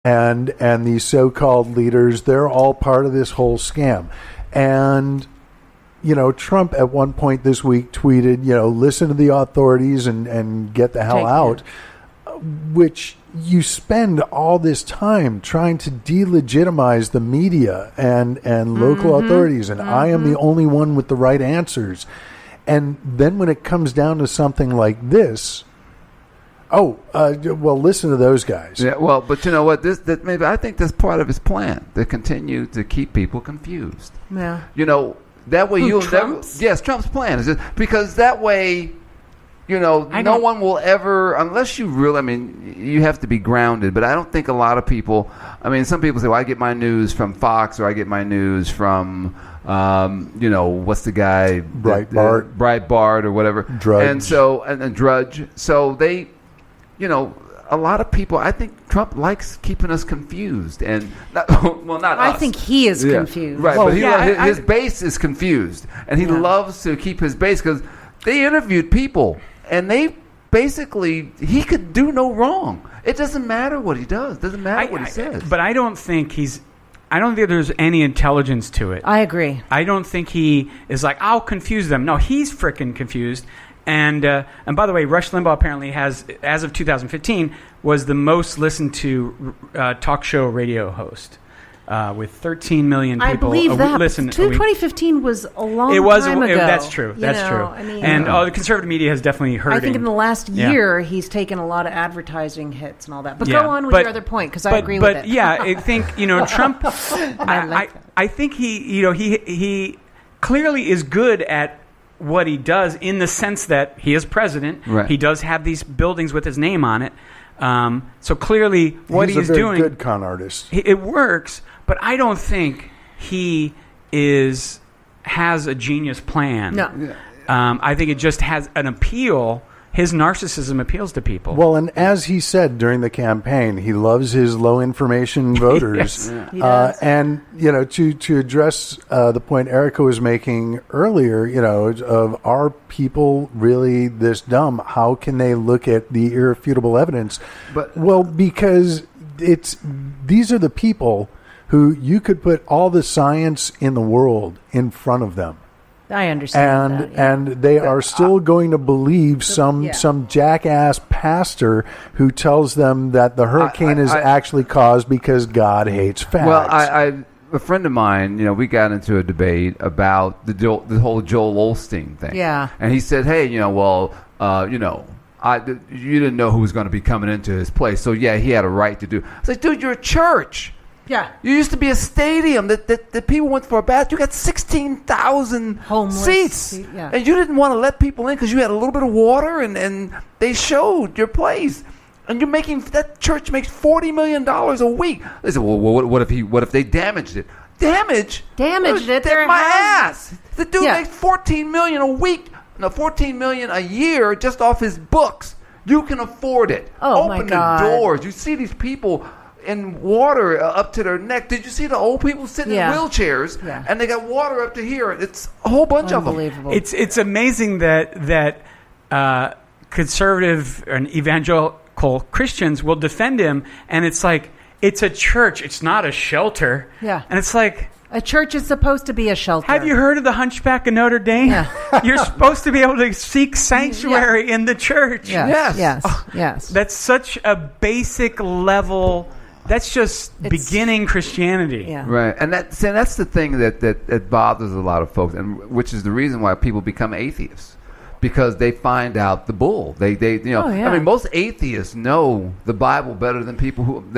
and these so-called leaders, they're all part of this whole scam. And Trump at one point this week tweeted, listen to the authorities and get the hell out, which you spend all this time trying to delegitimize the media and local authorities, and I am the only one with the right answers. And then when it comes down to something like this, listen to those guys. Yeah, well, but you know what? Maybe I think that's part of his plan, to continue to keep people confused. Yeah. That way Trump's? Yes, Trump's plan is because that way, no one will ever, unless you really, you have to be grounded. But I don't think a lot of people. Some people say, "Well, I get my news from Fox, or I get my news from." What's the guy? Breitbart or whatever. Drudge. And Drudge. So they, a lot of people, I think Trump likes keeping us confused. And, not us. I think he is confused. Right, but his base is confused. And he loves to keep his base because they interviewed people. And they basically, he could do no wrong. It doesn't matter what he does. It doesn't matter what he says. But I don't think there's any intelligence to it. I agree. I don't think he is like, I'll confuse them. No, he's freaking confused. And by the way, Rush Limbaugh apparently has, as of 2015, was the most listened to talk show radio host with 13 million people. I believe that. Listen. 2015 was a long time ago. That's true. That's true. And the conservative media has definitely hurting. I think in the last year he's taken a lot of advertising hits and all that. But go on with your other point, because I agree with it. But yeah, I think Trump. I think he clearly is good at what he does, in the sense that he is president. Right. He does have these buildings with his name on it. So clearly, what he's doing, he's a very good con artist. It works, but I don't think he has a genius plan. No. I think it just has an appeal. His narcissism appeals to people. Well, and as he said during the campaign, he loves his low information voters. Yes. He does. And to address the point Erika was making earlier, of are people really this dumb? How can they look at the irrefutable evidence? Because these are the people who you could put all the science in the world in front of them. I understand that, and they are still going to believe some jackass pastor who tells them that the hurricane is actually caused because God hates fags. Well, a friend of mine, we got into a debate about the whole Joel Osteen thing. Yeah. And he said, hey, you didn't know who was going to be coming into his place. So, yeah, he had a right to do. I was like, dude, you're a church. Yeah. You used to be a stadium that people went for a bath. You got 16,000 seats. Yeah. And you didn't want to let people in because you had a little bit of water and they showed your place. And that church makes $40 million a week. They said, well, what if they damaged it? Damaged it? They're my ass. The dude makes $14 million a week. No, $14 million a year just off his books. You can afford it. Oh, Open my God. the doors. You see these people in water up to their neck. Did you see the old people sitting in wheelchairs? Yeah. And they got water up to here. It's a whole bunch of them. Unbelievable. It's amazing that conservative and evangelical Christians will defend him, and it's like, it's a church. It's not a shelter. Yeah. And it's like, a church is supposed to be a shelter. have you heard of the Hunchback of Notre Dame? Yeah. You're supposed to be able to seek sanctuary in the church. Yes. That's such a basic level. That's just beginning Christianity. Yeah. Right. And that's the thing that bothers a lot of folks, and which is the reason why people become atheists. Because they find out the bull. Most atheists know the Bible better than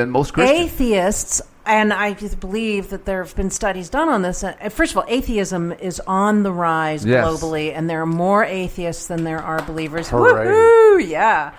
most Christians. Atheists, and I just believe that there have been studies done on this. First of all, atheism is on the rise globally, and there are more atheists than there are believers. Hooray. Woohoo! Yeah.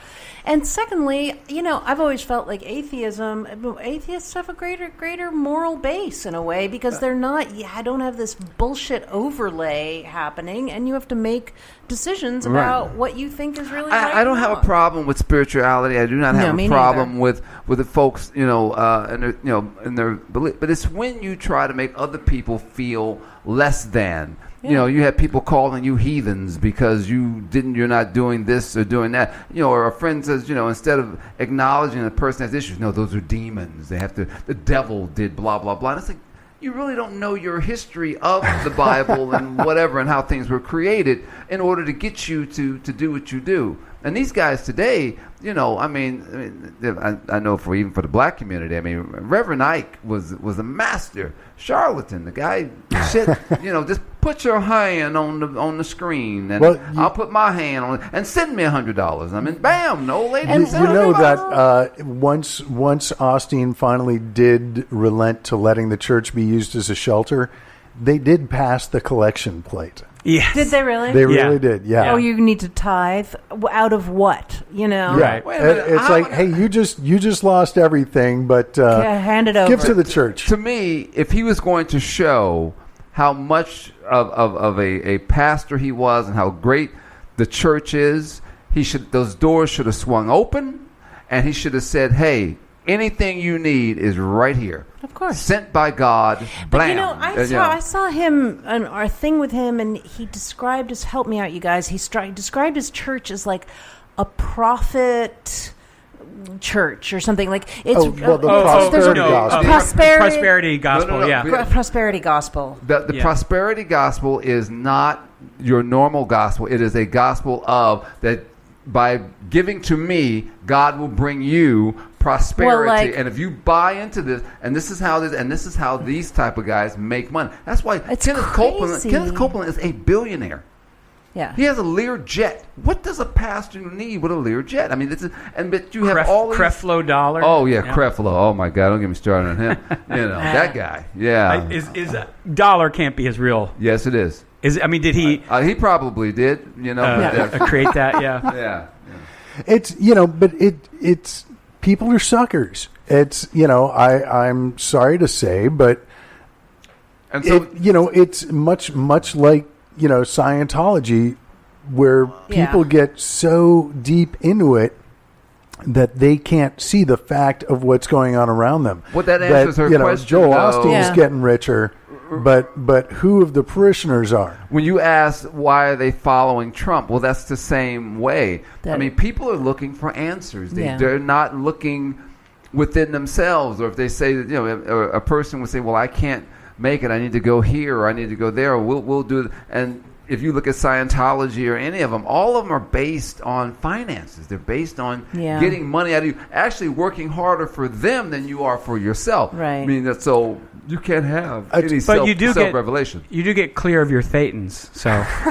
And secondly, I've always felt like atheists have a greater moral base in a way, because they're not, I don't have this bullshit overlay happening, and you have to make decisions about what you think is really right. I don't have a problem with spirituality. I do not have a problem with the folks, and their belief. But it's when you try to make other people feel less than. You know, you had people calling you heathens because you're not doing this or doing that. You know, or a friend says, you know, instead of acknowledging the person has issues, no, those are demons. They have to. The devil did blah blah blah. And it's like, you really don't know your history of the Bible and whatever and how things were created in order to get you to do what you do. And these guys today, you know, I know even for the black community, I mean, Reverend Ike was a master charlatan. The guy said, you know, just put your hand on the screen, and I'll put my hand on it, and send me $100. I mean, bam, the old lady. You know that once Austin finally did relent to letting the church be used as a shelter, they did pass the collection plate. Yes. Did they really? They really did, yeah. Oh, you need to tithe out of what? You know? Right. It's like, hey, you just lost everything, but hand it over. Give to the church. To me, if he was going to show how much of a pastor he was and how great the church is, those doors should have swung open, and he should have said, hey, anything you need is right here. Of course. Sent by God. Blam. But, you know, I saw him, our thing with him, and he described his, help me out, you guys, he described his church as like a prophet church or something. Like it's prosperity gospel. Prosperity gospel. The prosperity gospel is not your normal gospel. It is a gospel of that by giving to me, God will bring you prosperity. And if you buy into this, and this is how these type of guys make money. That's why Kenneth Copeland is a billionaire. Yeah, he has a Learjet. What does a pastor need with a Learjet? I mean, but you have all these Creflo Dollar. Oh yeah, Creflo. Oh my God, don't get me started on him. You know that guy. Yeah, is Dollar can't be his real. Yes, it is. Did he? He probably did. You know, create that. Yeah. Yeah. It's but it's people are suckers. It's I'm sorry to say, but and so it's much like Scientology, where people get so deep into it that they can't see the fact of what's going on around them. Well, that answers her question. Joel Osteen's getting richer, but who of the parishioners are? When you ask why are they following Trump, well, that's the same way. I mean, people are looking for answers. They're not looking within themselves. Or if they say that, a person would say, well, I can't make it. I need to go here or I need to go there. Or we'll do it. And if you look at Scientology or any of them, all of them are based on finances. They're based on getting money out of you, actually working harder for them than you are for yourself. Right. I mean, so you can't have any self-revelation. You do get clear of your thetans. So,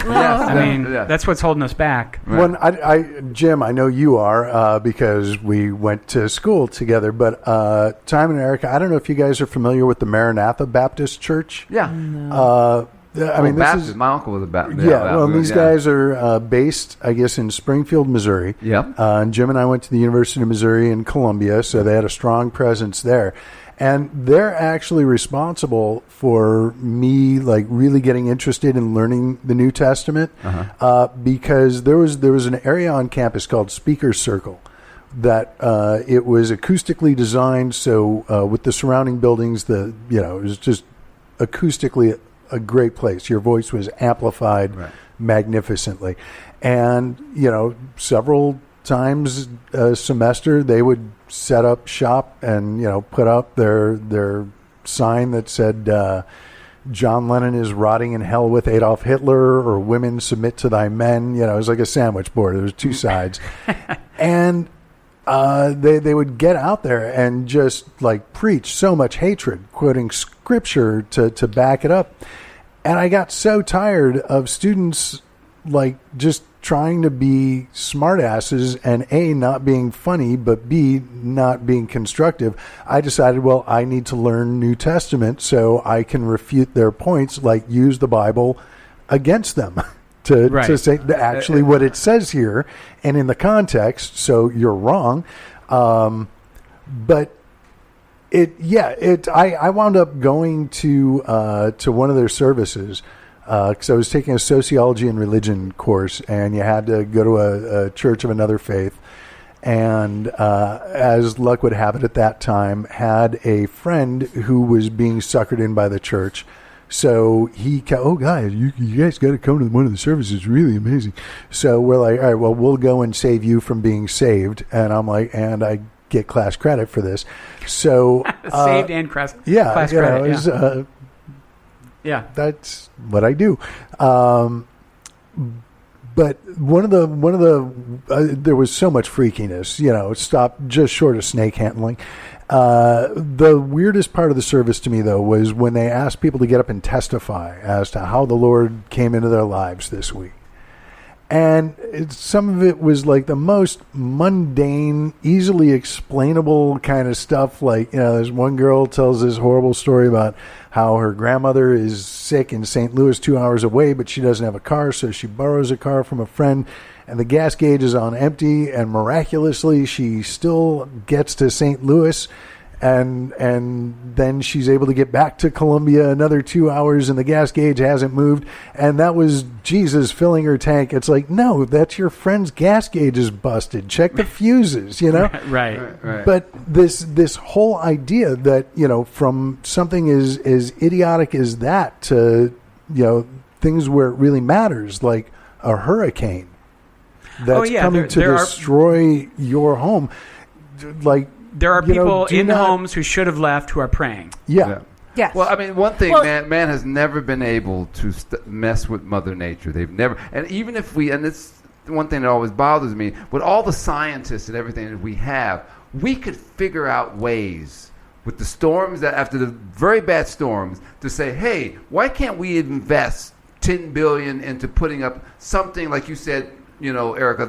that's what's holding us back. Right. Jim, I know you are because we went to school together, but Tymon and Erika, I don't know if you guys are familiar with the Maranatha Baptist Church. Yeah. No. Baptist. My uncle was a Baptist. These guys are based, I guess, in Springfield, Missouri. Yeah. And Jim and I went to the University of Missouri in Columbia, so they had a strong presence there. And they're actually responsible for me, like, really getting interested in learning the New Testament, because there was an area on campus called Speaker's Circle that it was acoustically designed, so with the surrounding buildings, it was just acoustically a great place. Your voice was amplified magnificently. And, several times a semester they would set up shop and, put up their sign that said, John Lennon is rotting in hell with Adolf Hitler, or women submit to thy men. It was like a sandwich board. There was two sides. And they would get out there and just like preach so much hatred, quoting scripture to back it up. And I got so tired of students like just trying to be smartasses and A, not being funny, but B, not being constructive. I decided, well, I need to learn New Testament so I can refute their points, like use the Bible against them. To say actually what it says here and in the context, so you're wrong. But I wound up going to one of their services because I was taking a sociology and religion course, and you had to go to a church of another faith. And as luck would have it at that time, had a friend who was being suckered in by the church. So oh guys, you guys got to come to one of the services. It's really amazing. So we're like, all right, well, we'll go and save you from being saved. And I'm like, and I get class credit for this. So saved and class credit. Yeah, that's what I do. But one of the there was so much freakiness, stopped just short of snake handling. The weirdest part of the service to me, though, was when they asked people to get up and testify as to how the Lord came into their lives this week. And some of it was like the most mundane, easily explainable kind of stuff. Like, there's one girl tells this horrible story about how her grandmother is sick in St. Louis 2 hours away, but she doesn't have a car, so she borrows a car from a friend, and the gas gauge is on empty, and miraculously she still gets to St. Louis, and then she's able to get back to Columbia another 2 hours, and the gas gauge hasn't moved, and that was Jesus filling her tank. It's like, no, that's your friend's gas gauge is busted. Check the fuses, Right. But this whole idea that, from something as idiotic as that to, things where it really matters, like a hurricane that's coming to destroy your home, like, there are people in homes who should have left who are praying. Yeah. Yes. Well, I mean, one thing, man has never been able to mess with Mother Nature. They've never, and even if and it's one thing that always bothers me, with all the scientists and everything that we have, we could figure out ways with the storms, that after the very bad storms, to say, hey, why can't we invest $10 billion into putting up something like you said, Erika,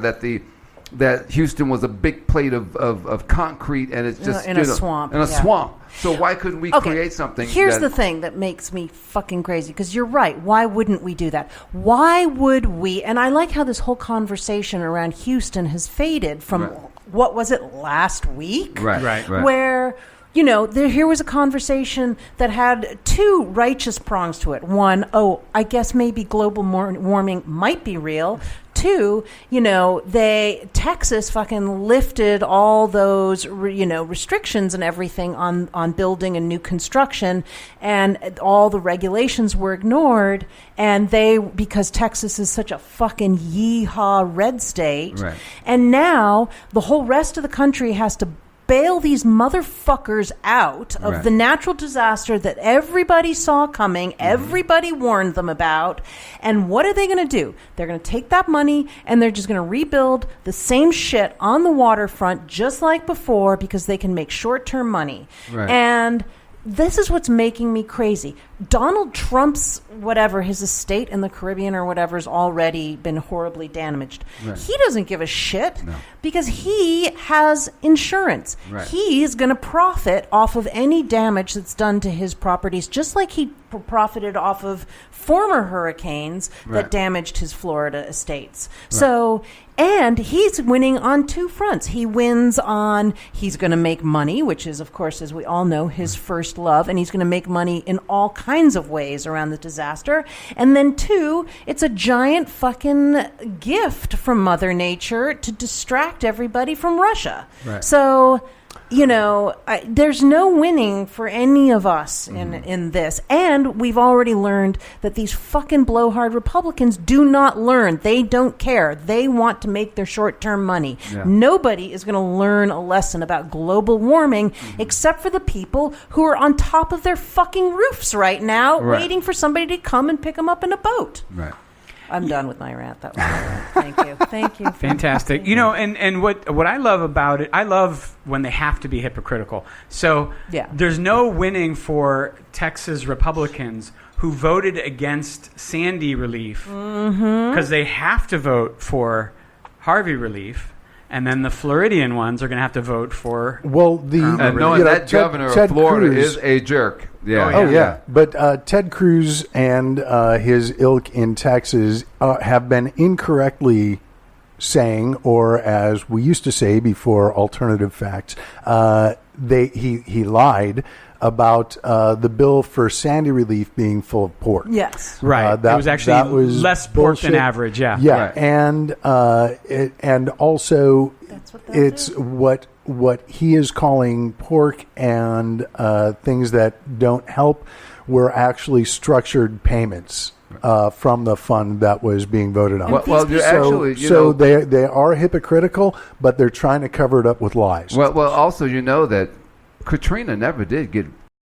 that Houston was a big plate of concrete, and it's just in a swamp. In a swamp. So why couldn't we create something? Here's the thing that makes me fucking crazy, because you're right. Why wouldn't we do that? Why would we? And I like how this whole conversation around Houston has faded from what was it, last week? Right. Where here was a conversation that had two righteous prongs to it. One, I guess maybe global warming might be real. Two, Texas fucking lifted all those, restrictions and everything on building and new construction, and all the regulations were ignored. And because Texas is such a fucking yeehaw red state, right. And now the whole rest of the country has to bail these motherfuckers out of the natural disaster that everybody saw coming, everybody warned them about. And what are they going to do? They're going to take that money and they're just going to rebuild the same shit on the waterfront just like before, because they can make short-term money. Right. And this is what's making me crazy. Donald Trump's his estate in the Caribbean or whatever has already been horribly damaged. Right. He doesn't give a shit because he has insurance. Right. He's going to profit off of any damage that's done to his properties, just like he profited off of former hurricanes that damaged his Florida estates. Right. So, and he's winning on two fronts. He wins on, he's going to make money, which is, of course, as we all know, his first love, and he's going to make money in all kinds of ways around the disaster. And then two, it's a giant fucking gift from Mother Nature to distract everybody from Russia. Right. So, there's no winning for any of us in this. And we've already learned that these fucking blowhard Republicans do not learn. They don't care. They want to make their short-term money. Yeah. Nobody is going to learn a lesson about global warming except for the people who are on top of their fucking roofs right now waiting for somebody to come and pick them up in a boat. Right. I'm done with my rant. That was Thank you. Fantastic. And what I love about it, I love when they have to be hypocritical. So there's no winning for Texas Republicans who voted against Sandy relief because they have to vote for Harvey relief. And then the Floridian ones are going to have to vote for. Well, knowing that governor of Florida is a jerk. Yeah. But Ted Cruz and his ilk in Texas have been incorrectly saying, or as we used to say before alternative facts, he lied about the bill for Sandy relief being full of pork. Yes. Right. It was actually less pork than average, Yeah. Right. And also that's what it's do. what what he is calling pork and things that don't help were actually structured payments from the fund that was being voted on. Well, you're actually, they are hypocritical, but they're trying to cover it up with lies. Well, also, you know that Katrina never did get